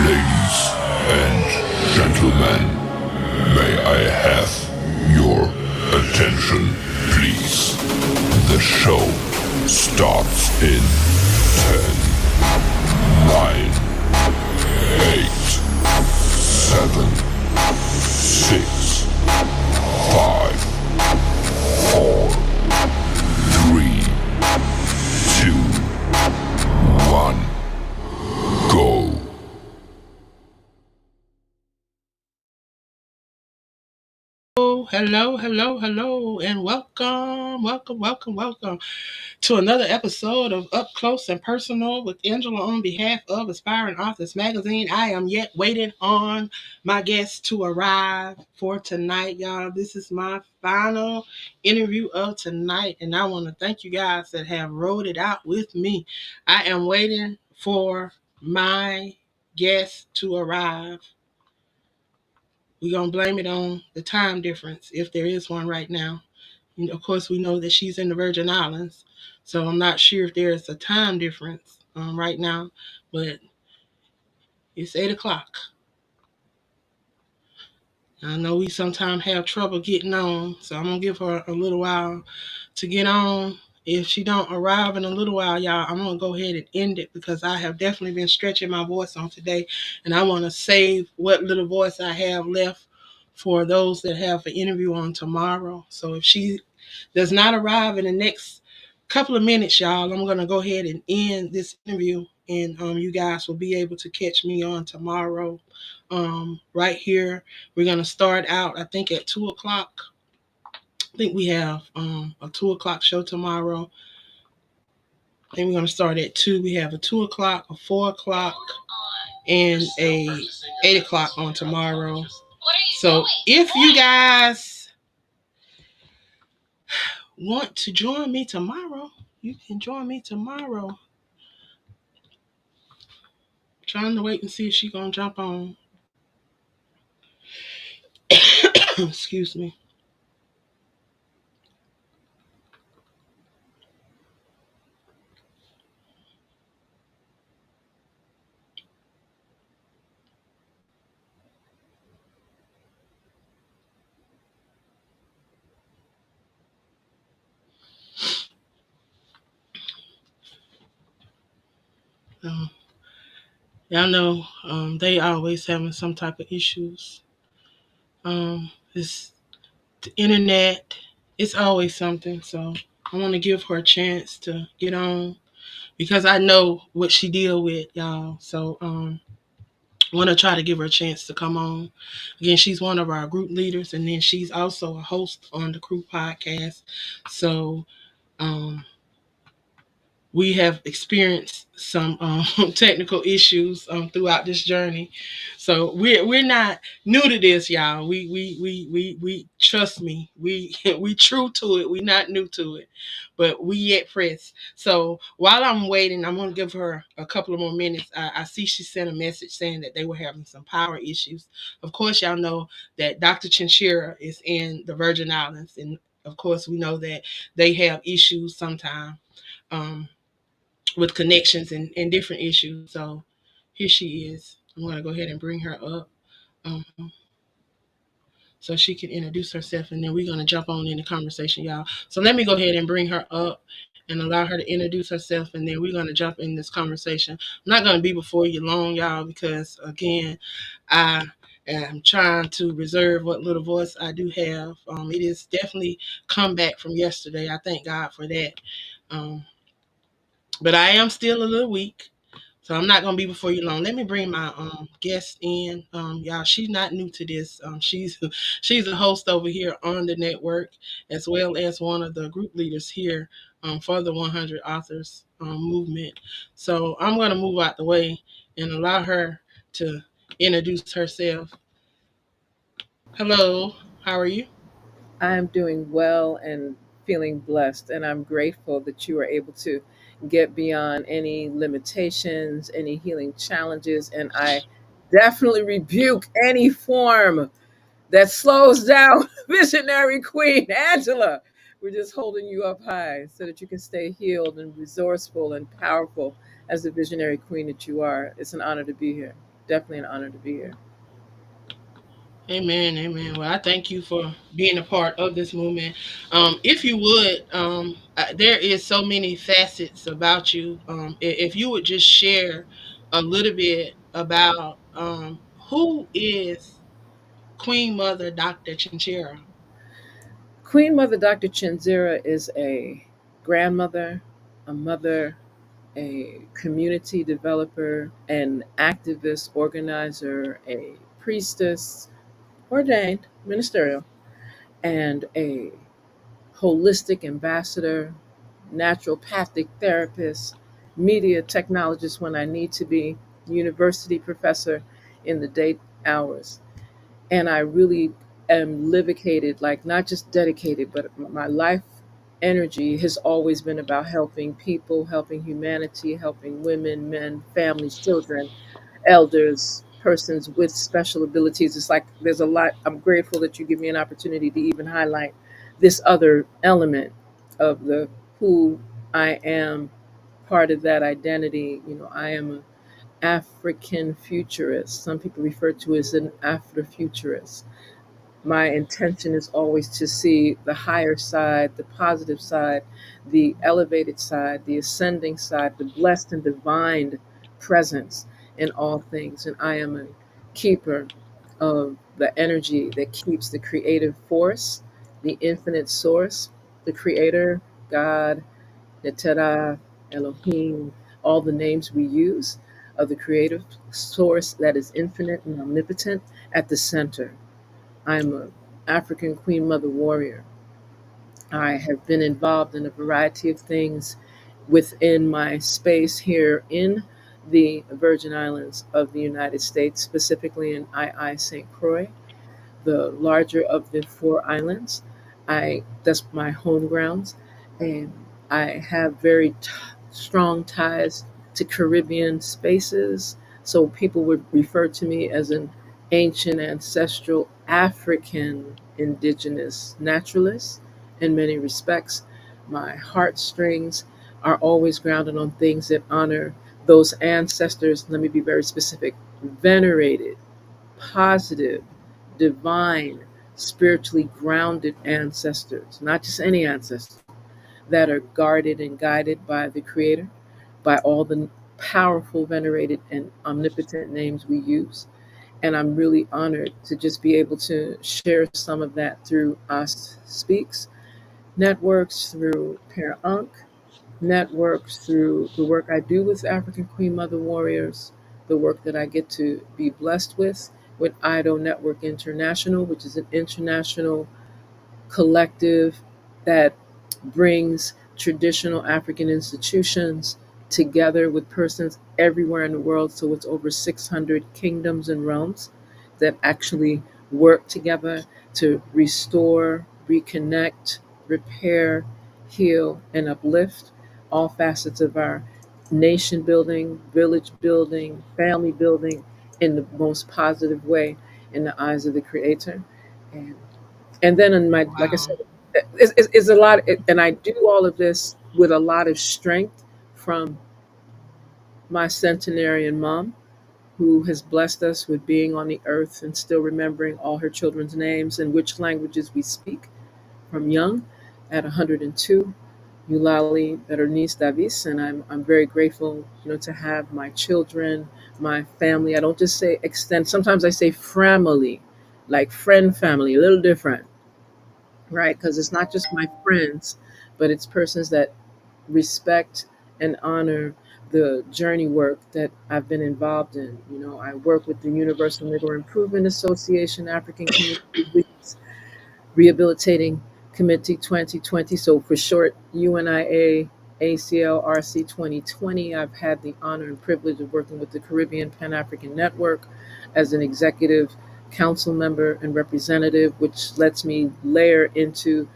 Ladies and gentlemen, may I have your attention, please? The show starts in 10, 9, 8, 7, 6, 5, 4, 3, 2, 1, go. Hello, and welcome to another episode of Up Close and Personal with Angela on behalf of Aspiring Authors Magazine. I am yet waiting on my guests to arrive for tonight, y'all. This is my final interview of tonight, and I want to thank you guys that have rode it out with me. I am waiting for my guests to arrive. We're going to blame it on the time difference, if there is one right now. Of course, we know that she's in the Virgin Islands, so I'm not sure if there is a time difference right now, but it's 8 o'clock. I know we sometimes have trouble getting on, so I'm going to give her a little while to get on. If she don't arrive in a little while, y'all, I'm going to go ahead and end it because I have definitely been stretching my voice on today, and I want to save what little voice I have left for those that have an interview on tomorrow. So if she does not arrive in the next couple of minutes, y'all, I'm going to go ahead and end this interview, and you guys will be able to catch me on tomorrow right here. We're going to start out, I think, at 2 o'clock. I think we have a 2 o'clock show tomorrow. I think we're going to start at 2. We have a 2 o'clock, a 4 o'clock, and a 8 o'clock on tomorrow. So if you guys want to join me tomorrow, you can join me tomorrow. Trying to wait and see if she's going to jump on. Excuse me. Y'all know they always having some type of issues. It's the internet. It's always something. So I want to give her a chance to get on because I know what she deal with, y'all. So I want to try to give her a chance to come on. Again, she's one of our group leaders, and then she's also a host on the Crew podcast. So we have experienced some technical issues throughout this journey. So we're not new to this, y'all. We trust me. We true to it. We not new to it, but we yet press. So while I'm waiting, I'm gonna give her a couple of more minutes. I see she sent a message saying that they were having some power issues. Of course, y'all know that Dr. Chinchilla is in the Virgin Islands, and of course we know that they have issues sometimes. Um, with connections and different issues. So here she is. I'm going to go ahead and bring her up um, so she can introduce herself, and then we're going to jump on in the conversation, y'all. So let me go ahead and bring her up and allow her to introduce herself, and then we're going to jump in this conversation. I'm not going to be before you long, y'all, because again, I am trying to reserve what little voice I do have. It is definitely come back from yesterday. I thank God for that. Um, but I am still a little weak. So I'm not gonna be before you long. Let me bring my guest in. Y'all, she's not new to this. She's she's a host over here on the network, as well as one of the group leaders here for the 100 Authors movement. So I'm gonna move out the way and allow her to introduce herself. Hello, how are you? I'm doing well and feeling blessed, and I'm grateful that you were able to get beyond any limitations, any healing challenges, and I definitely rebuke any form that slows down visionary Queen Angela. We're just holding you up high so that you can stay healed and resourceful and powerful as the visionary queen that you are. It's an honor to be here. Definitely an honor to be here. Amen, amen. Well, I thank you for being a part of this movement. If you would, there is so many facets about you. If you would just share a little bit about who is Queen Mother Dr. Chinchilla. Queen Mother Dr. Chinzira is a grandmother, a mother, a community developer, an activist, organizer, a priestess, ordained ministerial, and a holistic ambassador, naturopathic therapist, media technologist when I need to be, university professor in the day hours. And I really am livicated, like not just dedicated, but my life energy has always been about helping people, helping humanity, helping women, men, families, children, elders, persons with special abilities. It's like there's a lot. I'm grateful that you give me an opportunity to even highlight this other element of the who I am, part of that identity. I am an African futurist. Some people refer to as an Afrofuturist. My intention is always to see the higher side, the positive side, the elevated side, the ascending side, the blessed and divine presence in all things. And I am a keeper of the energy that keeps the creative force, the infinite source, the creator, God, Netera, Elohim, all the names we use of the creative source that is infinite and omnipotent at the center. I'm an African Queen Mother warrior. I have been involved in a variety of things within my space here in the Virgin Islands of the United States, specifically in II St. Croix, the larger of the four islands. That's my home grounds, and I have very strong ties to Caribbean spaces. So people would refer to me as an ancient ancestral African indigenous naturalist in many respects. My heartstrings are always grounded on things that honor those ancestors. Let me be very specific: venerated, positive, divine, spiritually grounded ancestors, not just any ancestors, that are guarded and guided by the Creator, by all the powerful, venerated, and omnipotent names we use. And I'm really honored to just be able to share some of that through Us Speaks networks, through Parent Unc, networks, through the work I do with African Queen Mother Warriors, the work that I get to be blessed with IDO Network International, which is an international collective that brings traditional African institutions together with persons everywhere in the world. So it's over 600 kingdoms and realms that actually work together to restore, reconnect, repair, heal, and uplift all facets of our nation building, village building, family building in the most positive way in the eyes of the Creator. And and then in my, like I Wow. said, it's a lot, and I do all of this with a lot of strength from my centenarian mom, who has blessed us with being on the earth and still remembering all her children's names and which languages we speak from young at 102. Eulalie Berenice Davis, and I'm very grateful, to have my children, my family. I don't just say extend. Sometimes I say family, like friend family, a little different, right? Because it's not just my friends, but it's persons that respect and honor the journey work that I've been involved in. I work with the Universal Legal Improvement Association African Community Leads Rehabilitating Committee 2020. So for short, UNIA ACLRC 2020. I've had the honor and privilege of working with the Caribbean Pan African Network as an executive council member and representative, which lets me layer into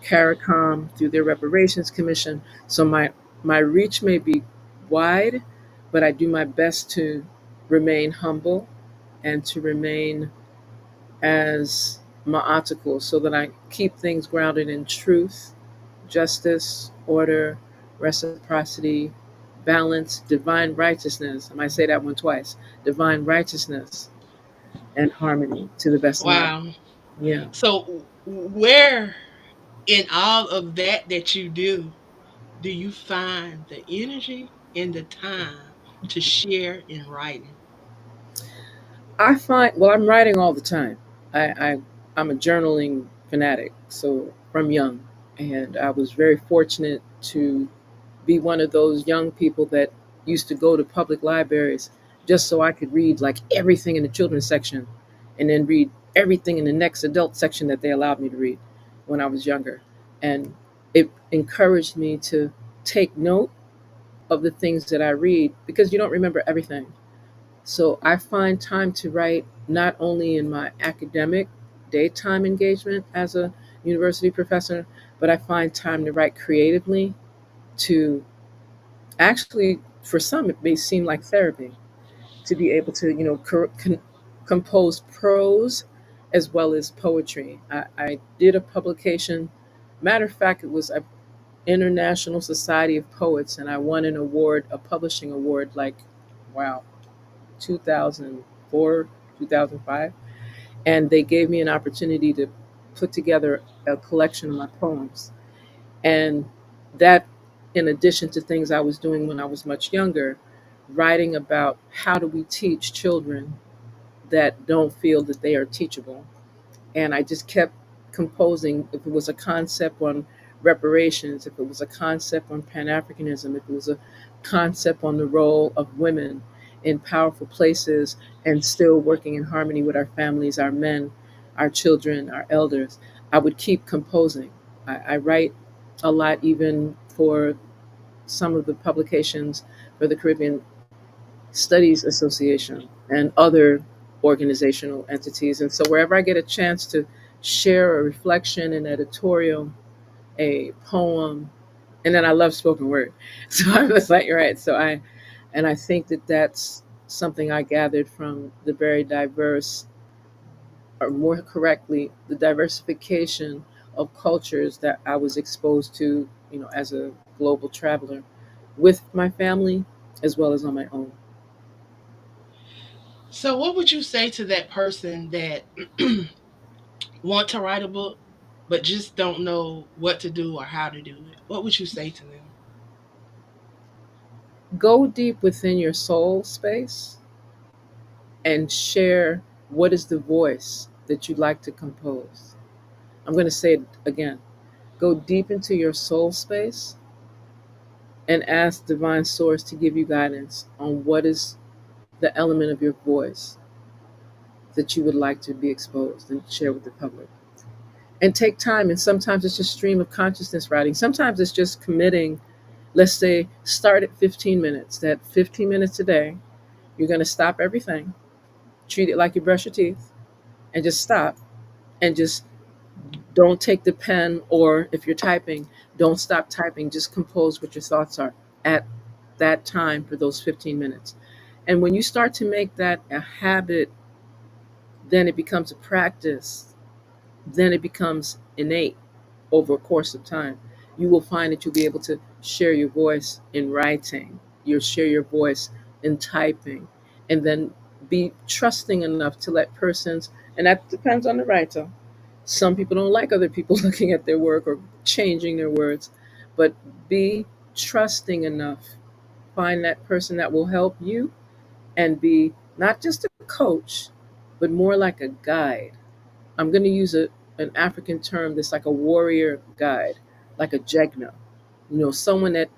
CARICOM through their reparations commission. So my reach may be wide, but I do my best to remain humble and to remain as ma'atical so that I keep things grounded in truth, justice, order, reciprocity, balance, divine righteousness. I might say that one twice. Divine righteousness and harmony to the best of my, Wow. yeah. So where in all of that you do you find the energy and the time to share in writing? I find, well, I'm writing all the time. I'm a journaling fanatic, so from young, and I was very fortunate to be one of those young people that used to go to public libraries just so I could read like everything in the children's section, and then read everything in the next adult section that they allowed me to read when I was younger, and it encouraged me to take note of the things that I read because you don't remember everything. So I find time to write not only in my academic daytime engagement as a university professor, but I find time to write creatively to actually, for some, it may seem like therapy to be able to, compose prose as well as poetry. I did a publication. Matter of fact, it was a International Society of Poets, and I won an award, a publishing award, like, wow, 2004, 2005. And they gave me an opportunity to put together a collection of my poems. And that, in addition to things I was doing when I was much younger, writing about how do we teach children that don't feel that they are teachable. And I just kept composing. If it was a concept on reparations, if it was a concept on Pan Africanism, if it was a concept on the role of women in powerful places and still working in harmony with our families, our men, our children, our elders, I would keep composing. I write a lot, even for some of the publications for the Caribbean Studies Association and other organizational entities. And so wherever I get a chance to share a reflection, an editorial, a poem, and then I love spoken word. So I was like, right. And I think that that's something I gathered from the very diverse, or more correctly, the diversification of cultures that I was exposed to, as a global traveler with my family as well as on my own. So what would you say to that person that want to write a book but just don't know what to do or how to do it? What would you say to them? Go deep within your soul space and share what is the voice that you'd like to compose. I'm going to say it again. Go deep into your soul space and ask Divine Source to give you guidance on what is the element of your voice that you would like to be exposed and share with the public. and take time. And sometimes it's just stream of consciousness writing. Sometimes it's just committing, let's say, start at 15 minutes. That 15 minutes a day, you're going to stop everything, treat it like you brush your teeth, and just stop and just don't take the pen, or if you're typing, don't stop typing. Just compose what your thoughts are at that time for those 15 minutes. And when you start to make that a habit, then it becomes a practice, then it becomes innate over a course of time. You will find that you'll be able to share your voice in writing, you'll share your voice in typing, and then be trusting enough to let persons, and that depends on the writer. Some people don't like other people looking at their work or changing their words, but be trusting enough. Find that person that will help you and be not just a coach, but more like a guide. I'm going to use an African term that's like a warrior guide, like a jegna. Someone that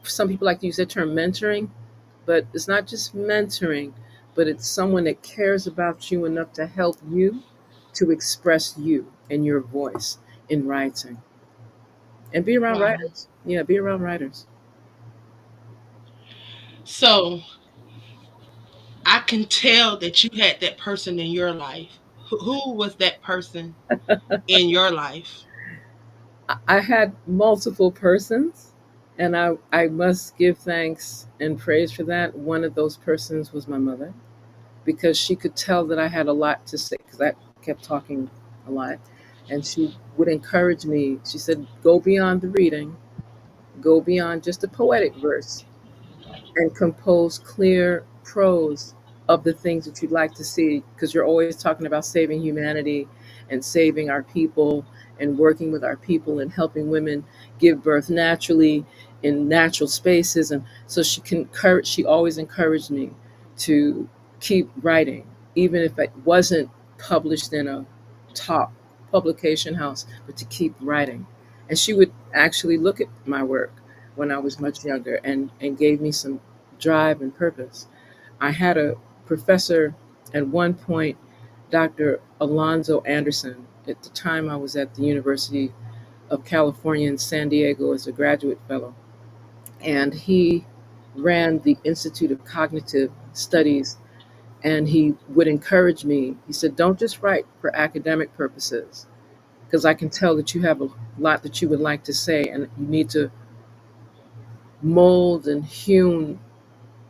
some people like to use that term mentoring, but it's not just mentoring, but it's someone that cares about you enough to help you to express you and your voice in writing. And be around Wow. writers. Yeah, be around writers. So I can tell that you had that person in your life. Who was that person in your life? I had multiple persons, and I must give thanks and praise for that. One of those persons was my mother, because she could tell that I had a lot to say because I kept talking a lot. And she would encourage me. She said, go beyond the reading, go beyond just a poetic verse, and compose clear prose of the things that you'd like to see, because you're always talking about saving humanity and saving our people and working with our people and helping women give birth naturally in natural spaces. And so she always encouraged me to keep writing, even if it wasn't published in a top publication house, but to keep writing. And she would actually look at my work when I was much younger, and gave me some drive and purpose. I had a professor at one point, Dr. Alonzo Anderson. At the time, I was at the University of California in San Diego as a graduate fellow, and he ran the Institute of Cognitive Studies. And he would encourage me. He said, don't just write for academic purposes, because I can tell that you have a lot that you would like to say, and you need to mold and hewn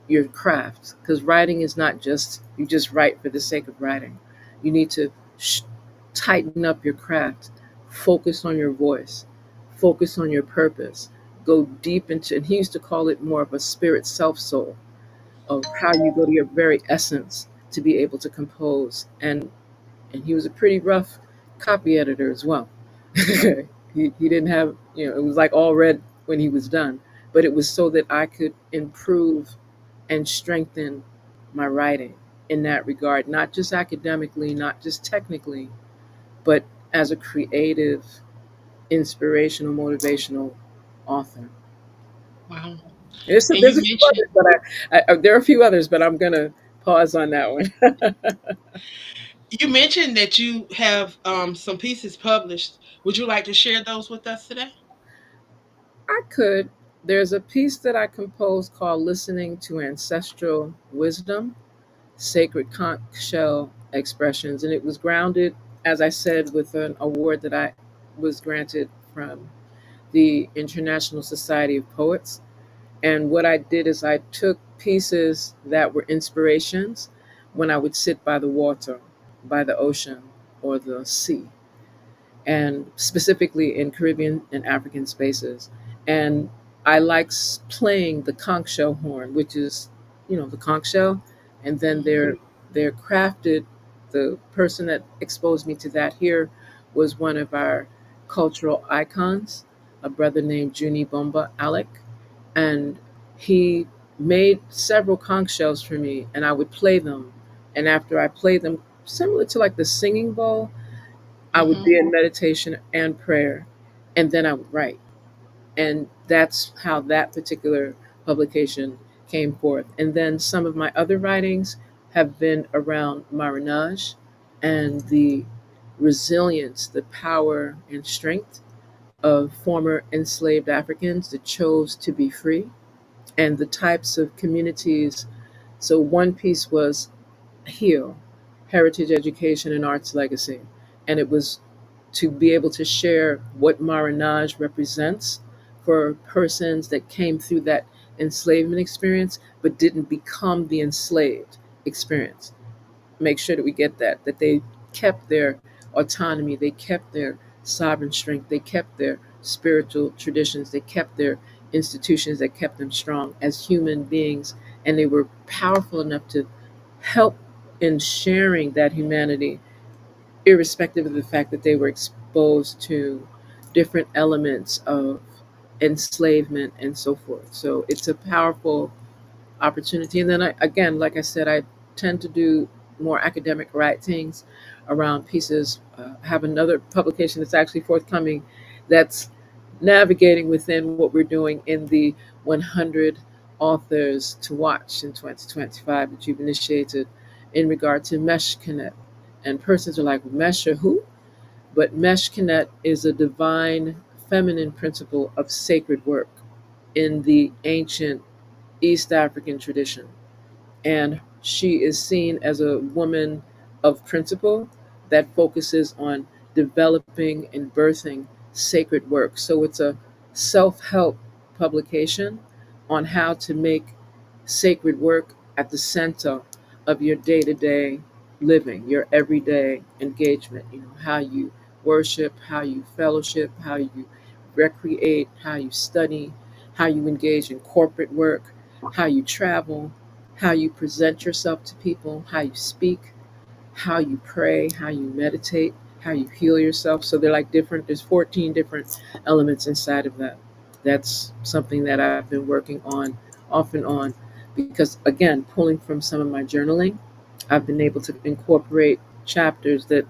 your craft, because writing is not just you just write for the sake of writing. You need to tighten up your craft, focus on your voice, focus on your purpose, go deep into, and he used to call it more of a spirit self soul, of how you go to your very essence to be able to compose. And he was a pretty rough copy editor as well. He didn't have, it was like all red when he was done, but it was so that I could improve and strengthen my writing in that regard, not just academically, not just technically, but as a creative, inspirational, motivational author. Wow. And There's a few others, but there are a few others, but I'm gonna pause on that one. you mentioned that you have some pieces published. Would you like to share those with us today? I could. There's a piece that I composed called "Listening to Ancestral Wisdom: Sacred Conch Shell Expressions," and it was grounded, as I said, with an award that I was granted from the International Society of Poets. And what I did is I took pieces that were inspirations when I would sit by the water, by the ocean or the sea, and specifically in Caribbean and African spaces. And I like playing the conch shell horn, which is, the conch shell, and then Mhm. they're crafted. The person that exposed me to that here was one of our cultural icons, a brother named Juni Bomba Alec, and he made several conch shells for me, and I would play them. And after I played them, similar to like the singing bowl, I would Mhm. be in meditation and prayer, and then I would write. And that's how that particular publication came forth. And then some of my other writings have been around Marinage and the resilience, the power and strength of former enslaved Africans that chose to be free, and the types of communities. So, one piece was HEAL, Heritage Education and Arts Legacy. And it was to be able to share what Marinage represents for persons that came through that enslavement experience but didn't become the enslaved experience. Make sure that we get that they kept their autonomy, they kept their sovereign strength, they kept their spiritual traditions, they kept their institutions that kept them strong as human beings, and they were powerful enough to help in sharing that humanity, irrespective of the fact that they were exposed to different elements of enslavement and so forth. So it's a powerful opportunity. And then again, like I said, I tend to do more academic writings around pieces. Have another publication that's actually forthcoming that's navigating within what we're doing in the 100 authors to watch in 2025 that you've initiated in regard to Mesh Connect. And persons are like, Mesh or who? But Mesh Connect is a divine feminine principle of sacred work in the ancient East African tradition. And she is seen as a woman of principle that focuses on developing and birthing sacred work. So it's a self help publication on how to make sacred work at the center of your day to day living, your everyday engagement. You know, how you worship, how you fellowship, how you recreate, how you study, how you engage in corporate work, how you travel, how you present yourself to people, how you speak, how you pray, how you meditate, how you heal yourself. So they're like different, there's 14 different elements inside of that. That's something that I've been working on off and on because, again, pulling from some of my journaling, I've been able to incorporate chapters that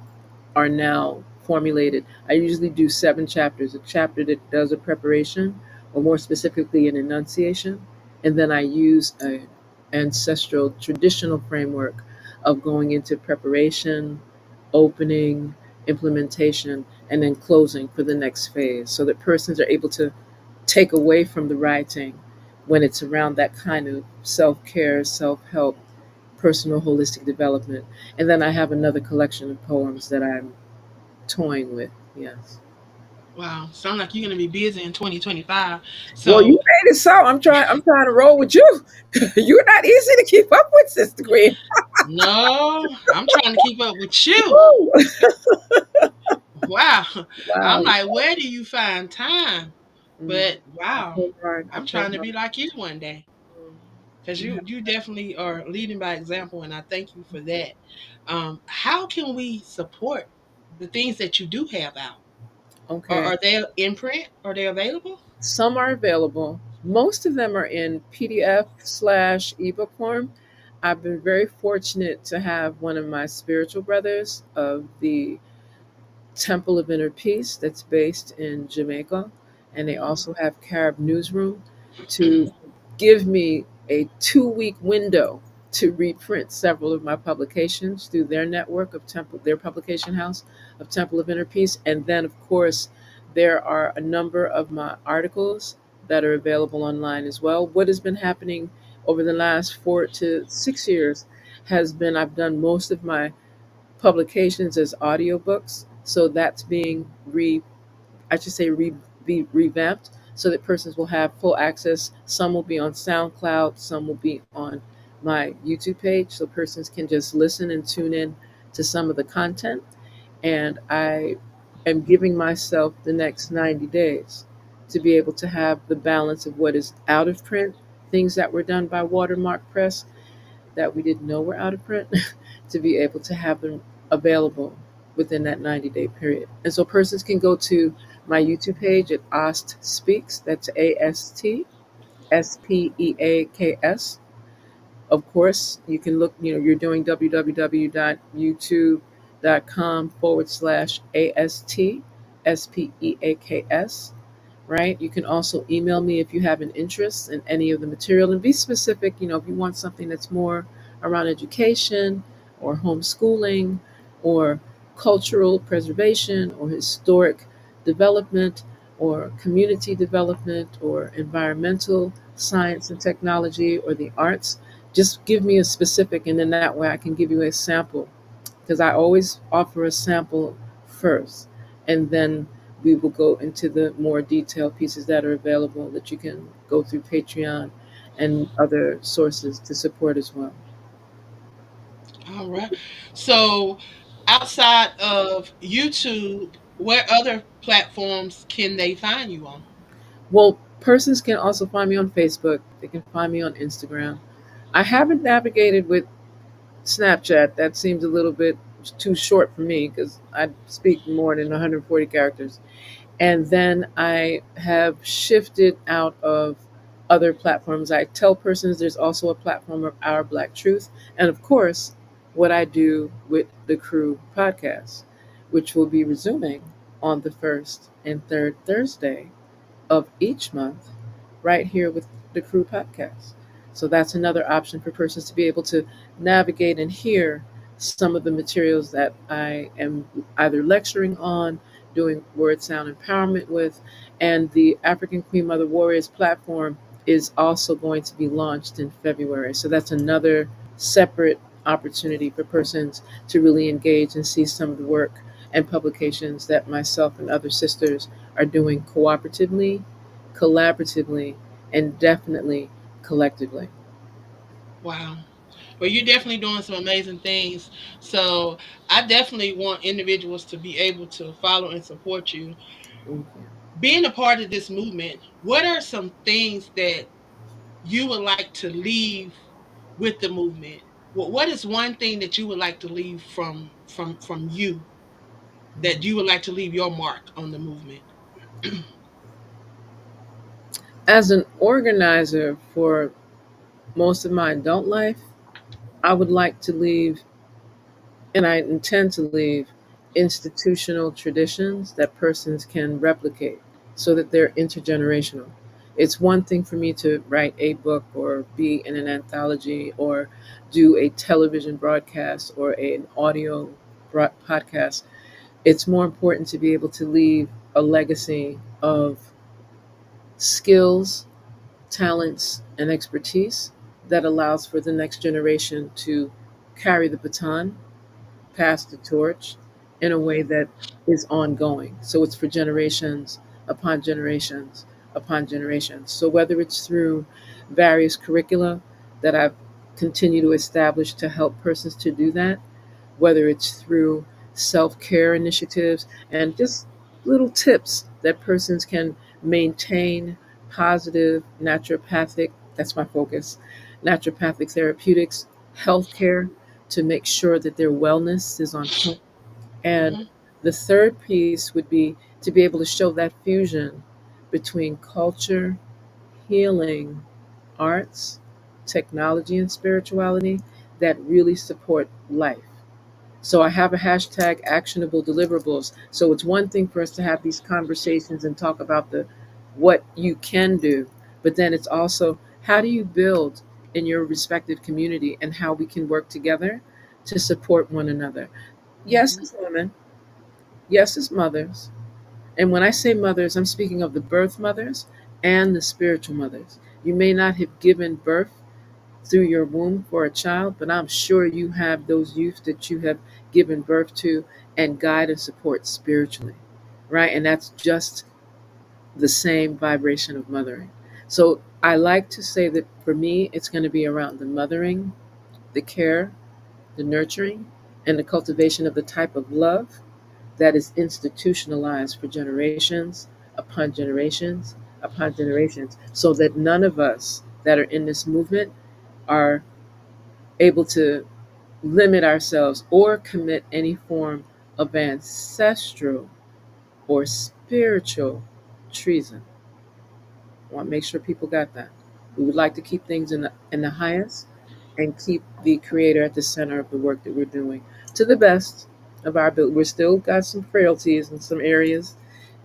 are now formulated. I usually do 7 chapters, a chapter that does a preparation, or more specifically, an enunciation, and then I use a ancestral traditional framework of going into preparation, opening, implementation, and then closing for the next phase, so that persons are able to take away from the writing when it's around that kind of self care, self help, personal holistic development. And then I have another collection of poems that I'm toying with. Yes. Wow, sound like you're gonna be busy in 2025. Well, you So made it so. I'm trying to roll with you. You're not easy to keep up with, Sister Queen. no, I'm trying to keep up with you. Woo. Wow, I'm Wow. like, where do you find time? Mm. But I wow, pull hard. I I'm pull trying to hard. be like you one day. Mm. Because You you definitely are leading by example, and I thank you for that. How can we support the things that you do have out? Or okay. are they in print? Are they available? Some are available. Most of them are in PDF/ebook form. I've been very fortunate to have one of my spiritual brothers of the Temple of Inner Peace that's based in Jamaica, and they Mhm. also have Carib Newsroom to give me a 2 week window to reprint several of my publications through their network of Temple, their publication house of Temple of Inner Peace. And then, of course, there are a number of my articles that are available online as well. What has been happening over the last 4 to 6 years has been I've done most of my publications as audiobooks. So that's being I should say, be revamped so that persons will have full access. Some will be on SoundCloud, some will be on my YouTube page, so persons can just listen and tune in to some of the content. And I am giving myself the next 90 days to be able to have the balance of what is out of print, things that were done by Watermark Press that we didn't know were out of print, to be able to have them available within that 90-day period. And so persons can go to my YouTube page at Ast Speaks. That's ASTSPEAKS. Of course, you can look, you're doing www.youtube.com/ASTSPEAKS, right? You can also email me if you have an interest in any of the material, and be specific, if you want something that's more around education or homeschooling or cultural preservation or historic development or community development or environmental science and technology or the arts. Just give me a specific, and then that way I can give you a sample, because I always offer a sample first, and then we will go into the more detailed pieces that are available that you can go through Patreon and other sources to support as well. All right. So, outside of YouTube, where other platforms can they find you on? Well, persons can also find me on Facebook. They can find me on Instagram. I haven't navigated with Snapchat. That seems a little bit too short for me because I speak more than 140 characters. And then I have shifted out of other platforms. I tell persons there's also a platform of Our Black Truth. And of course, what I do with the Crew podcast, which will be resuming on the first and third Thursday of each month right here with the Crew podcast. So that's another option for persons to be able to navigate and hear some of the materials that I am either lecturing on, doing word sound empowerment with, and the African Queen Mother Warriors platform is also going to be launched in February. So that's another separate opportunity for persons to really engage and see some of the work and publications that myself and other sisters are doing cooperatively, collaboratively, and definitely collectively. Wow. Well, you're definitely doing some amazing things. So, I definitely want individuals to be able to follow and support you. Thank you. Being a part of this movement, what are some things that you would like to leave with the movement? What is one thing that you would like to leave from you, that you would like to leave your mark on the movement? As an organizer for most of my adult life, I would like to leave, and I intend to leave, institutional traditions that persons can replicate so that they're intergenerational. It's one thing for me to write a book or be in an anthology or do a television broadcast or an audio podcast. It's more important to be able to leave a legacy of skills, talents, and expertise that allows for the next generation to carry the baton, pass the torch in a way that is ongoing. So it's for generations upon generations upon generations. So whether it's through various curricula that I've continued to establish to help persons to do that, whether it's through self care initiatives and just little tips that persons can maintain positive naturopathic, that's my focus, naturopathic therapeutics, healthcare to make sure that their wellness is on point. And Mhm. the third piece would be to be able to show that fusion between culture, healing, arts, technology, and spirituality that really support life. So I have a hashtag actionable deliverables. So it's one thing for us to have these conversations and talk about the what you can do, but then it's also how do you build in your respective community and how we can work together to support one another. Yes, Mhm. as women, yes, as mothers. And when I say mothers, I'm speaking of the birth mothers and the spiritual mothers. You may not have given birth through your womb for a child, but I'm sure you have those youth that you have given birth to and guide and support spiritually, right? And that's just the same vibration of mothering. So I like to say that for me, it's going to be around the mothering, the care, the nurturing, and the cultivation of the type of love that is institutionalized for generations upon generations upon generations, so that none of us that are in this movement are able to limit ourselves or commit any form of ancestral or spiritual treason. I want to make sure people got that. We would like to keep things in the highest and keep the creator at the center of the work that we're doing to the best of our ability. We're still got some frailties in some areas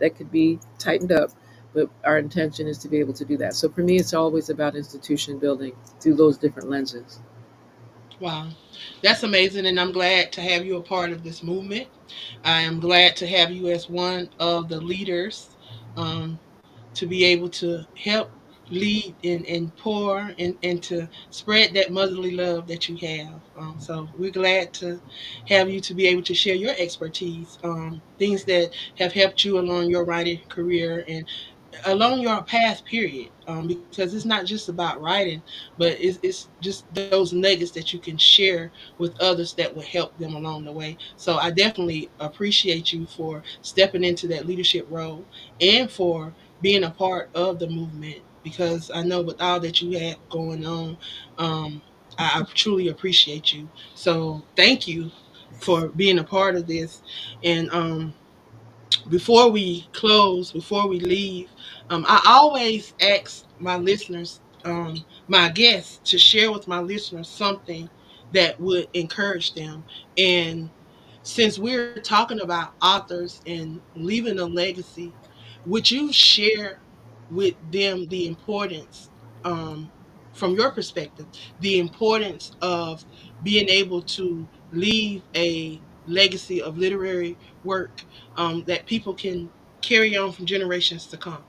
that could be tightened up, but our intention is to be able to do that. So for me, it's always about institution building through those different lenses. Wow. That's amazing. And I'm glad to have you a part of this movement. I am glad to have you as one of the leaders, um, to be able to help lead and pour and to spread that motherly love that you have. So we're glad to have you to be able to share your expertise, things that have helped you along your writing career and along your past period, because it's not just about writing, but it's just those nuggets that you can share with others that will help them along the way. So I definitely appreciate you for stepping into that leadership role and for being a part of the movement, because I know with all that you have going on, I truly appreciate you. So thank you for being a part of this. And before we close, before we leave, I always ask my listeners, my guests, to share with my listeners something that would encourage them. And since we're talking about authors and leaving a legacy, would you share with them the importance, um, from your perspective, the importance of being able to leave a legacy of literary work, that people can carry on from generations to come?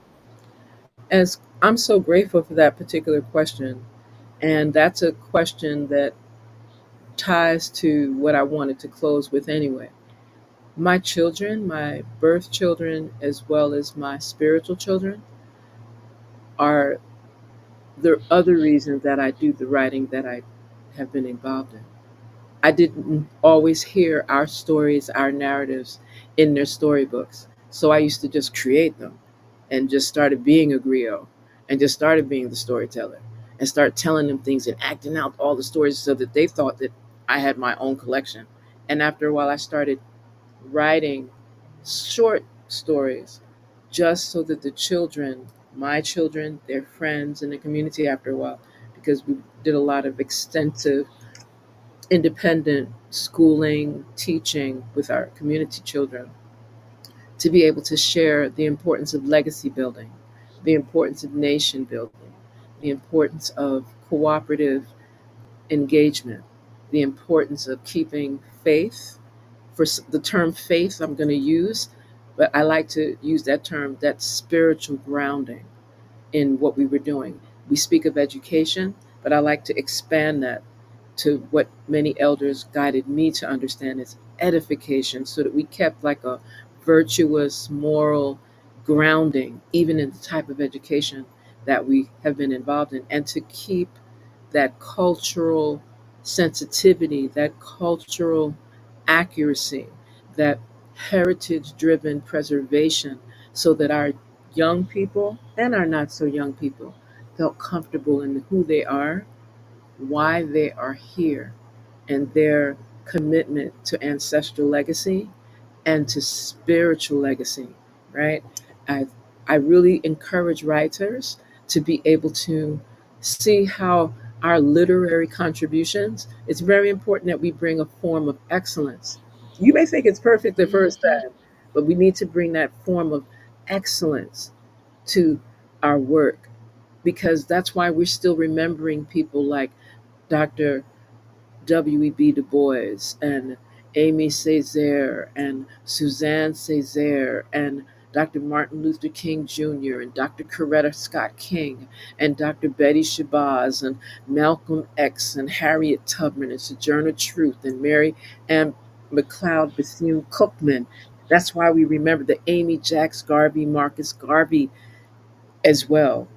As I'm so grateful for that particular question, and that's a question that ties to what I wanted to close with anyway. My children, my birth children, as well as my spiritual children, are the other reason that I do the writing that I have been involved in. I didn't always hear our stories, our narratives in their storybooks. So I used to just create them and just started being a griot and just started being the storyteller and start telling them things and acting out all the stories so that they thought that I had my own collection. And after a while, I started writing short stories just so that the children, my children, their friends, and the community after a while, because we did a lot of extensive independent schooling, teaching with our community children, to be able to share the importance of legacy building, the importance of nation building, the importance of cooperative engagement, the importance of keeping faith. For the term faith, I'm going to use, but I like to use that term, that spiritual grounding in what we were doing. We speak of education, but I like to expand that to what many elders guided me to understand as edification, so that we kept like a virtuous moral grounding, even in the type of education that we have been involved in, and to keep that cultural sensitivity, that cultural accuracy, that heritage driven preservation, so that our young people and our not so young people felt comfortable in who they are, why they are here, and their commitment to ancestral legacy and to spiritual legacy, right? I, I really encourage writers to be able to see how our literary contributions, it's very important that we bring a form of excellence. You may think it's perfect the first Hmm. time, but we need to bring that form of excellence to our work, because that's why we're still remembering people like Dr. W.E.B. Du Bois and Amy Césaire and Suzanne Césaire and Dr. Martin Luther King Jr. and Dr. Coretta Scott King and Dr. Betty Shabazz and Malcolm X and Harriet Tubman and Sojourner Truth and Mary Ann McLeod Bethune Cookman. That's why we remember the Amy Jacks Garvey, Marcus Garvey as well.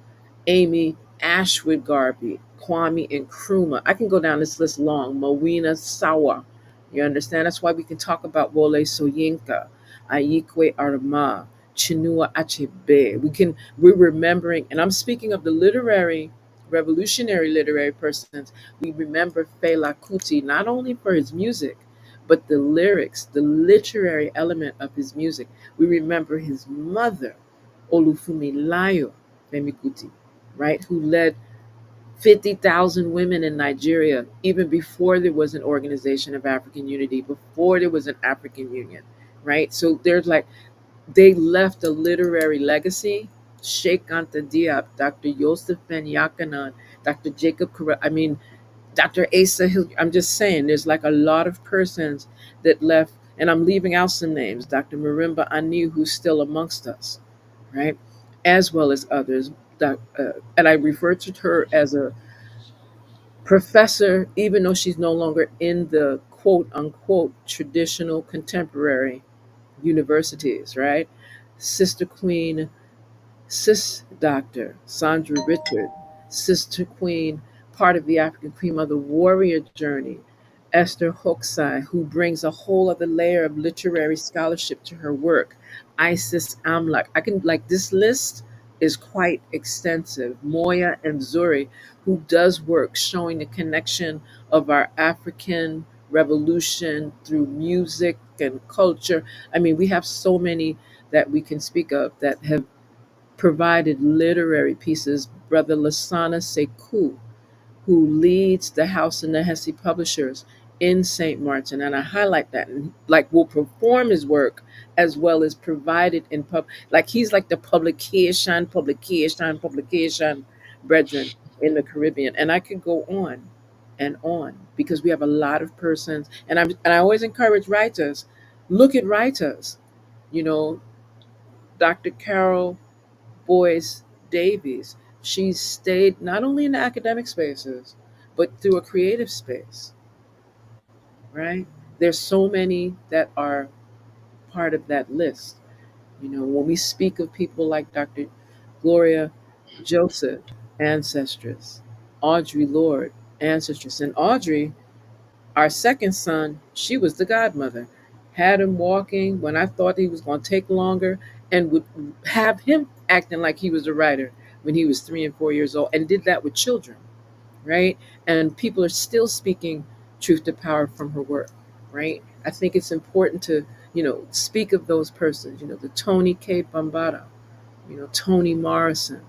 Amy Ashwood Garvey, Kwame Nkrumah. I can go down this list long. Mowena Sawa. You understand? That's why we can talk about Wole Soyinka, Aikwe Arama, Chinua Achebe. We're remembering, and I'm speaking of the literary, revolutionary literary persons. We remember Fela Kuti not only for his music, but the lyrics, the literary element of his music. We remember his mother, Olufumilayo Femi Kuti, right? Who led 50,000 women in Nigeria even before there was an Organization of African Unity, before there was an African Union, right? So there's like, they left a literary legacy. Sheikh Anta Diop, Dr. Yosef Ben Yakanan, Dr. Jacob Correa. I mean, Dr. Asa Hill. I'm just saying, there's like a lot of persons that left, and I'm leaving out some names. Dr. Marimba Ani, who's still amongst us, right? As well as others. And I refer to her as a professor, even though she's no longer in the quote unquote traditional contemporary universities, right? Sister Queen, Sis Dr. Sandra Richard, Sister Queen, part of the African Queen Mother Warrior Journey, Esther Hokusai, who brings a whole other layer of literary scholarship to her work, Isis Amlak. I can, like, this list is quite extensive. Moya and Zuri, who does work showing the connection of our African revolution through music and culture. I mean, we have so many that we can speak of that have provided literary pieces. Brother Lasana Sekou, who leads the House and Nehesi Publishers in St. Martin, and I highlight that, and like will perform his work as well as provide it in pub. Like he's like the publication brethren in the Caribbean, and I could go on and on because we have a lot of persons, and I always encourage writers, look at writers, you know, Dr. Carol Boyce Davies. She's stayed not only in the academic spaces, but through a creative space, right? There's so many that are part of that list. You know, when we speak of people like Dr. Gloria Joseph, ancestress, Audre Lorde, ancestress, and Audrey, our second son, she was the godmother. Had him walking when I thought he was going to take longer, and would have him acting like he was a writer when he was 3 and 4 years old, and did that with children, right? And people are still speaking truth to power from her work, right? I think it's important to, speak of those persons, the Tony K. Bambata, Toni Morrison,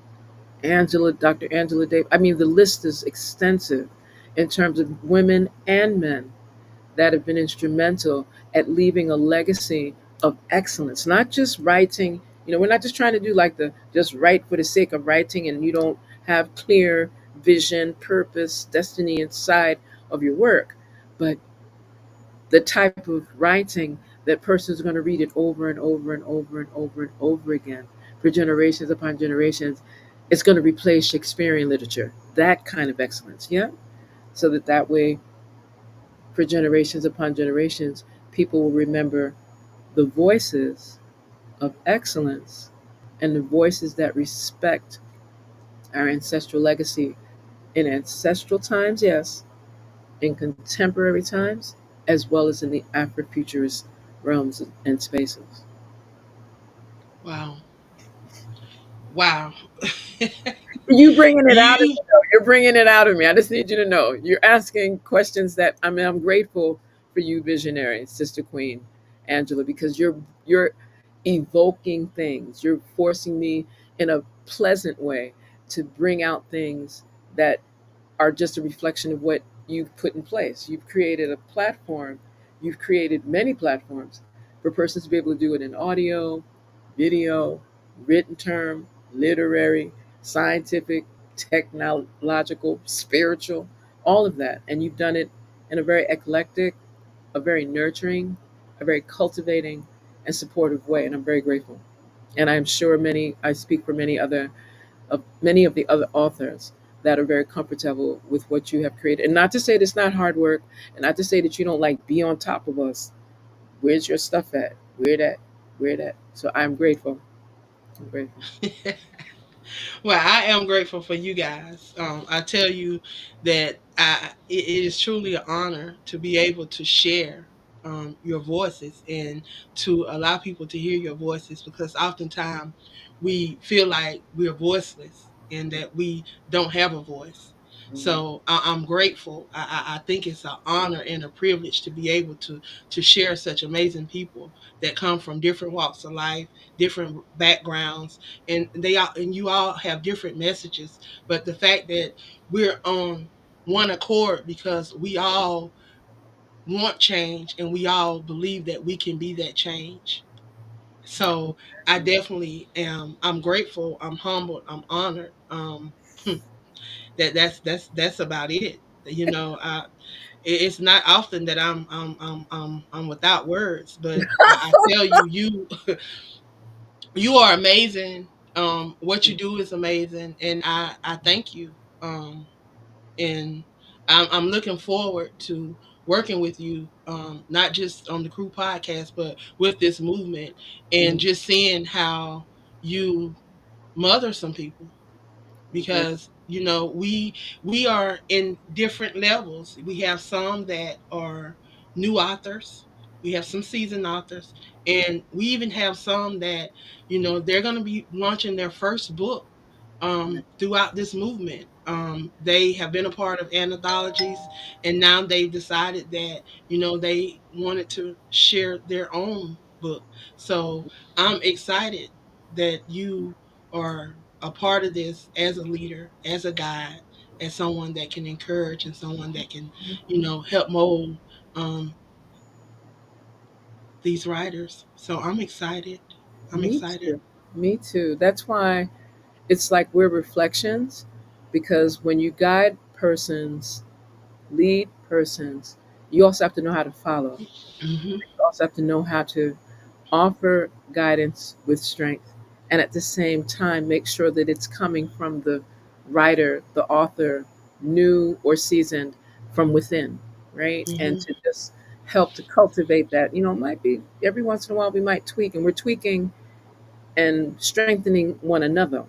Dr. Angela Davis. I mean, the list is extensive in terms of women and men that have been instrumental at leaving a legacy of excellence, not just writing. We're not just trying to do like the just write for the sake of writing and you don't have clear vision, purpose, destiny inside of your work, but the type of writing that person's going to read it over and over and over and over and over again for generations upon generations. It's going to replace Shakespearean literature, that kind of excellence, yeah? So that way, for generations upon generations, people will remember the voices of excellence and the voices that respect our ancestral legacy in ancestral times, yes, in contemporary times, as well as in the Afrofuturist realms and spaces. Wow. Wow. You bringing it out of You me, though. You're bringing it out of me. I just need you to know. You're asking questions that, I mean, I'm grateful for you, visionary, Sister Queen Angela, because you're evoking things. You're forcing me in a pleasant way to bring out things that are just a reflection of what you've put in place. You've created a platform, you've created many platforms for persons to be able to do it in audio, video, written term, literary, scientific, technological, spiritual, all of that. And you've done it in a very eclectic, a very nurturing, a very cultivating, and supportive way. And I'm very grateful. And I'm sure I speak for many of the other authors that are very comfortable with what you have created. And not to say that it's not hard work, and not to say that you don't like be on top of us. Where's your stuff at? Where that? Where that? So I'm grateful. I'm grateful. Well, I am grateful for you guys. I tell you that it is truly an honor to be able to share your voices and to allow people to hear your voices, because oftentimes we feel like we're voiceless and that we don't have a voice. Mm. So I'm grateful. I think it's an honor and a privilege to be able to share such amazing people that come from different walks of life, different backgrounds, and you all have different messages, but the fact that we're on one accord because we all want change and we all believe that we can be that change. So I definitely am. I'm grateful, I'm humbled, I'm honored. That's about it. It's not often that I'm without words, but I tell you, you are amazing. What you do is amazing, and I thank you. And I'm looking forward to working with you, not just on the Crew podcast, but with this movement, and Mm, just seeing how you mother some people, great. because we are in different levels. We have some that are new authors, we have some seasoned authors, and we even have some that they're going to be launching their first book throughout this movement. They have been a part of anthologies, and now they've decided that they wanted to share their own book. So I'm excited that you are a part of this as a leader, as a guide, as someone that can encourage and someone that can, help mold um, these writers. So I'm excited. I'm Me excited. too. Me too. That's why it's like we're reflections, because when you guide persons, lead persons, you also have to know how to follow. Hmm. You also have to know how to offer guidance with strength, and at the same time make sure that it's coming from the writer, the author, new or seasoned, from within, right? And Hmm. to just help to cultivate that. It might be every once in a while we might tweak, and we're tweaking and strengthening one another.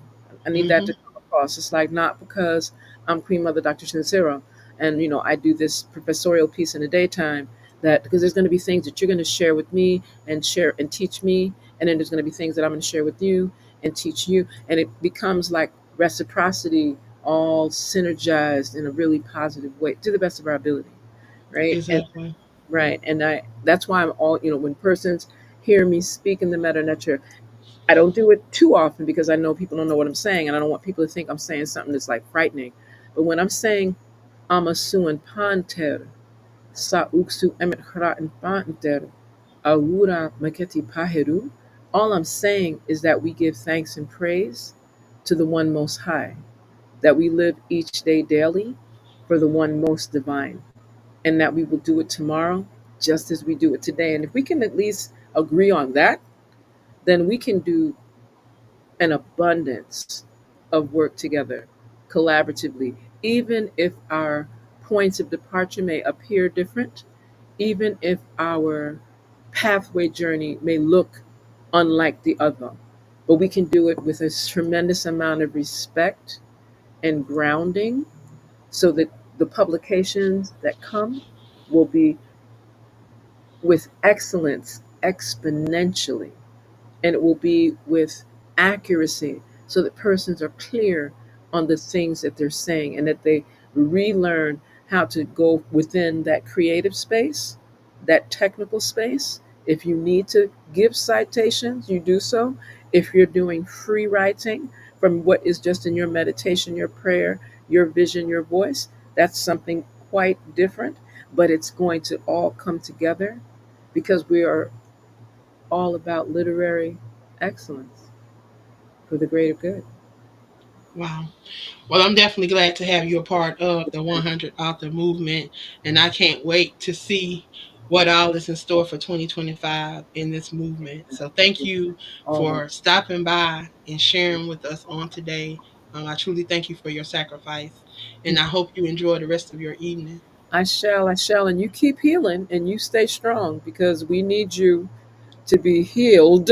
I need that to Hmm. come across. It's like, not because I'm Queen Mother Dr. Shinsero and I do this professorial piece in the daytime, that because there's going to be things that you're going to share with me and share and teach me, and then there's going to be things that I'm going to share with you and teach you, and it becomes like reciprocity, all synergized in a really positive way to the best of our ability, right? And Exactly. right, and I that's why I'm all, when persons hear me speak in the meta nature, I don't do it too often because I know people don't know what I'm saying, and I don't want people to think I'm saying something that's like frightening. But when I'm saying Amasuan Panter, Sa Uksu Emet Hra and Panter, Aura Maketi Paheru, all I'm saying is that we give thanks and praise to the one most high, that we live each day daily for the one most divine, and that we will do it tomorrow just as we do it today. And if we can at least agree on that, then we can do an abundance of work together collaboratively, even if our points of departure may appear different, even if our pathway journey may look unlike the other. But we can do it with a tremendous amount of respect and grounding, so that the publications that come will be with excellence exponentially, and it will be with accuracy, so that persons are clear on the things that they're saying, and that they relearn how to go within that creative space, that technical space. If you need to give citations, you do so. If you're doing free writing from what is just in your meditation, your prayer, your vision, your voice, that's something quite different, but it's going to all come together because we are all about literary excellence for the greater good. Wow. Well, I'm definitely glad to have you a part of the 100 author movement, and I can't wait to see what all is in store for 2025 in this movement. So, thank you Always. for stopping by and sharing with us on today. I truly thank you for your sacrifice, and I hope you enjoy the rest of your evening. I shall, and you keep healing and you stay strong, because we need you to be healed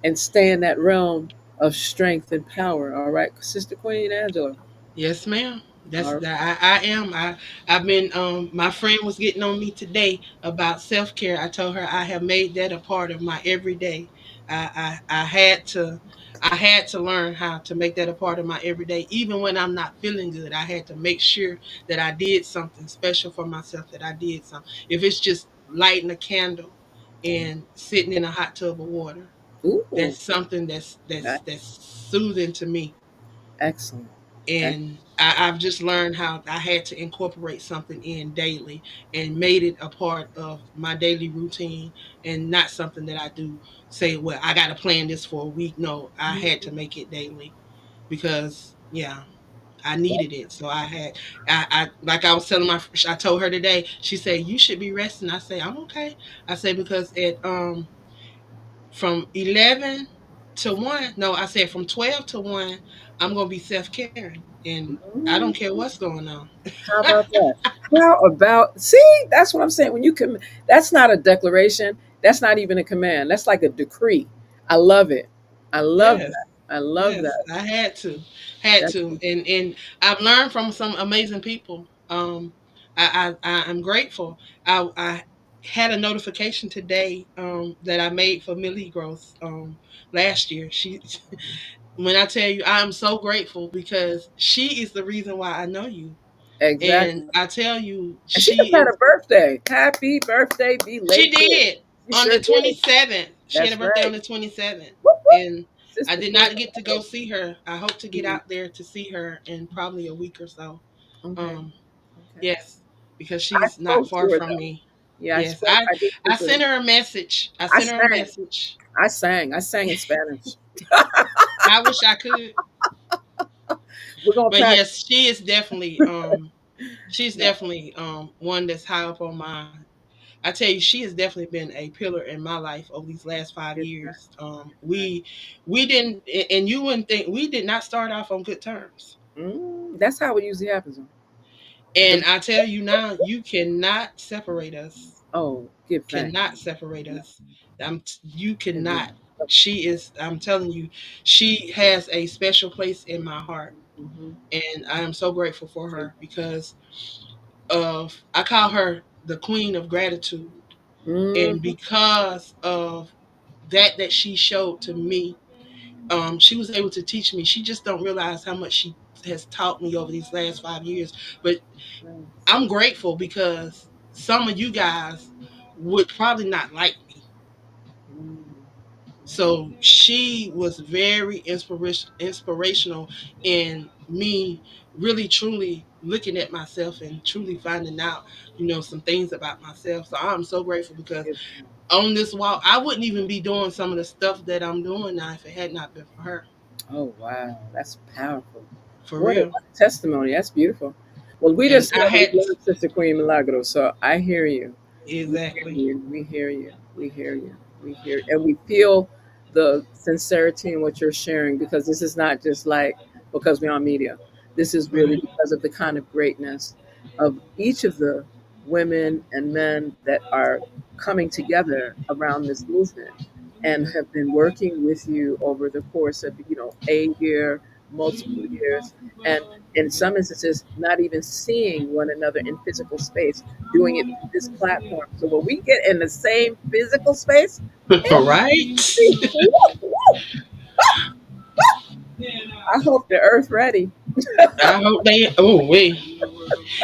and stay in that realm of strength and power. All right, Sister Queen Angela. Yes, ma'am. All That's right. that. I am. I've been. My friend was getting on me today about self care. I told her I have made that a part of my everyday. I had to. I had to learn how to make that a part of my everyday, even when I'm not feeling good. I had to make sure that I did something special for myself. That I did something. If it's just lighting a candle and sitting in a hot tub of water, Ooh, that's something that's nice. soothing to me. Excellent. And I've just learned how I had to incorporate something in daily and made it a part of my daily routine, and not something that I do say, well, I got to plan this for a week. No, I had to make it daily because, yeah. I needed it. So I like I was telling I told her today, she said, you should be resting. I say, I'm okay. I say, because from 11 to 1, no, I said from 12 to 1, I'm going to be self-caring. And I don't Mm, care what's going on. how about that? How about, see, that's what I'm saying. When you come, that's not a declaration. That's not even a command. That's like a decree. I love it. I love Yes. that. I love Yes, that. I had That's to, and I've learned from some amazing people. I'm grateful. I had a notification today that I made for Millie Growth last year. She, when I tell you, I am so grateful because she is the reason why I know you, and exactly. I tell you, And she just had is a birthday. Happy birthday, she belated. did She on the sure did. 27th. She had a That's birthday on right. the 27th. Whoop, whoop. And I Sister did Queen. not get to go see her. I hope to get Mm, out there to see her in probably a week or so. okay. Um, Okay. yes, because I she's not spoke to far her from though. me. Yeah, Yes, I did I speak with her. sent her a message. I I sent her a sang. message. I sang in Spanish. I wish I could. We're gonna But practice. yes, she's No. definitely one that's high up on my, I tell you, she has definitely been a pillar in my life over these last 5 years. Right. We didn't, and you wouldn't think, we did not start off on good terms. That's how it usually happens. Huh? And The, I tell you now, you cannot separate us. oh, give thanks. Cannot separate No, us. You can be. cannot. She is. I'm telling you, she has a special place in my heart, Mm-hmm. and I am so grateful for her because of, I call her the queen of gratitude, and Mm-hmm. because of that she showed to me, she was able to teach me. She just don't realize how much she has taught me over these last 5 years. But I'm grateful because some of you guys would probably not like me. So she was very inspirational in me really truly looking at myself and truly finding out, some things about myself. So I'm so grateful because Give on this walk, I wouldn't even be doing some of the stuff that I'm doing now if it had not been for her. Oh wow, that's powerful. For What a, real. what a testimony. That's beautiful. Well, we And just I we had love Sister Queen Milagro, so I hear you. We hear exactly. you. We hear you. We hear you. We hear, and we feel the sincerity in what you're sharing because this is not just like because we're on media. This is really Right. because of the kind of greatness of each of the women and men that are coming together around this movement and have been working with you over the course of a year, multiple years, and in some instances not even seeing one another in physical space, doing it through this platform. So when we get in the same physical space, Right. I hope the earth ready. I hope they. Oh wait.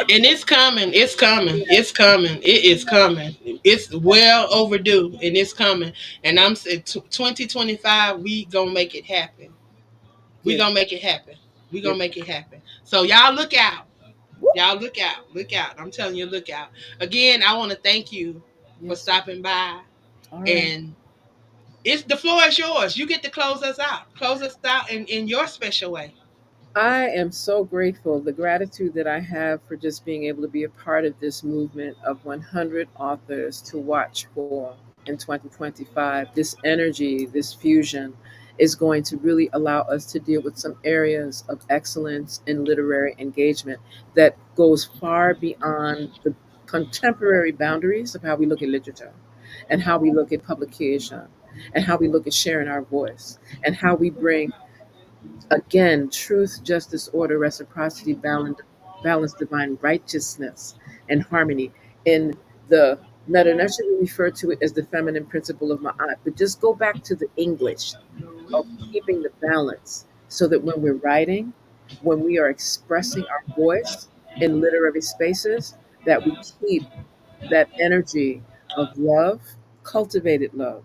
And it's coming. It's coming. It's coming. It is coming. It's well overdue, and it's coming. And I'm saying, 2025, we gonna make it happen. We Give gonna make it happen. We give gonna make it happen. So y'all look out. whoop. Y'all look out. Look out. I'm telling you, look out. Again, I want to thank you for Yes, sir. stopping by. All right. And it's the floor is yours. You get to close us out. Close us out in your special way. I am so grateful. The gratitude that I have for just being able to be a part of this movement of 100 authors to watch for in 2025. This energy, this fusion is going to really allow us to deal with some areas of excellence in literary engagement that goes far beyond the contemporary boundaries of how we look at literature and how we look at publication and how we look at sharing our voice and how we bring again, truth, justice, order, reciprocity, balance, divine righteousness, and harmony. In the meta nurture, we refer to it as the feminine principle of Ma'at. But just go back to the English of keeping the balance so that when we're writing, when we are expressing our voice in literary spaces, that we keep that energy of love, cultivated love,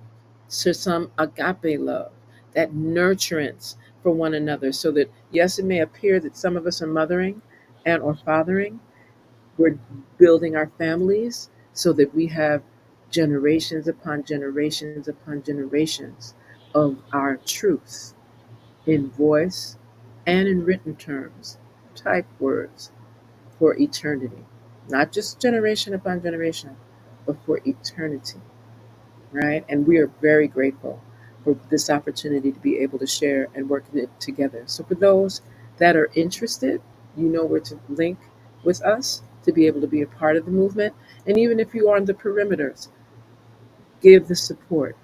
to some agape love, that nurturance for one another, so that yes, it may appear that some of us are mothering and or fathering, we're building our families so that we have generations upon generations upon generations of our truth in voice and in written terms type words for eternity, not just generation upon generation, but for eternity, right? And we are very grateful for this opportunity to be able to share and work it together. So, for those that are interested, you know where to link with us to be able to be a part of the movement. And even if you are on the perimeters, give the support,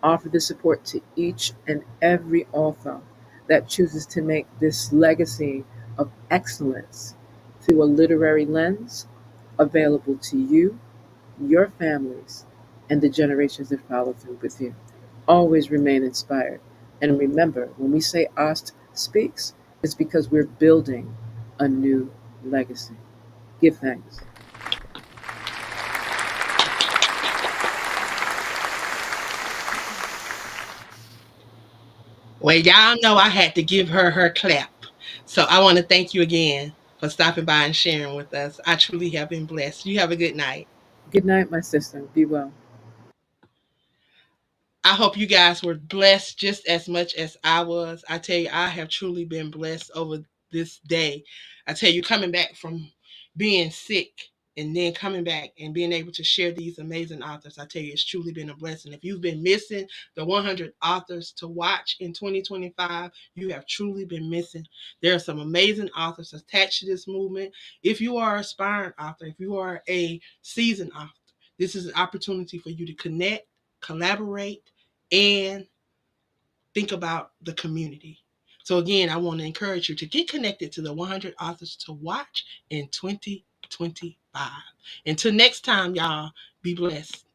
offer the support to each and every author that chooses to make this legacy of excellence through a literary lens available to you, your families, and the generations that follow through with you. Always remain inspired. And remember, when we say Ost speaks, it's because we're building a new legacy. Give thanks. Well, y'all know I had to give her her clap. So I want to thank you again for stopping by and sharing with us. I truly have been blessed. You have a good night. Good night, my sister. Be well. I hope you guys were blessed just as much as I was. I tell you, I have truly been blessed over this day. I tell you, coming back from being sick and then coming back and being able to share these amazing authors, I tell you, it's truly been a blessing. If you've been missing the 100 authors to watch in 2025, you have truly been missing. There are some amazing authors attached to this movement. If you are an aspiring author, if you are a seasoned author, this is an opportunity for you to connect, collaborate, and think about the community. So again, I want to encourage you to get connected to the 100 authors to watch in 2025. Until next time, y'all, be blessed.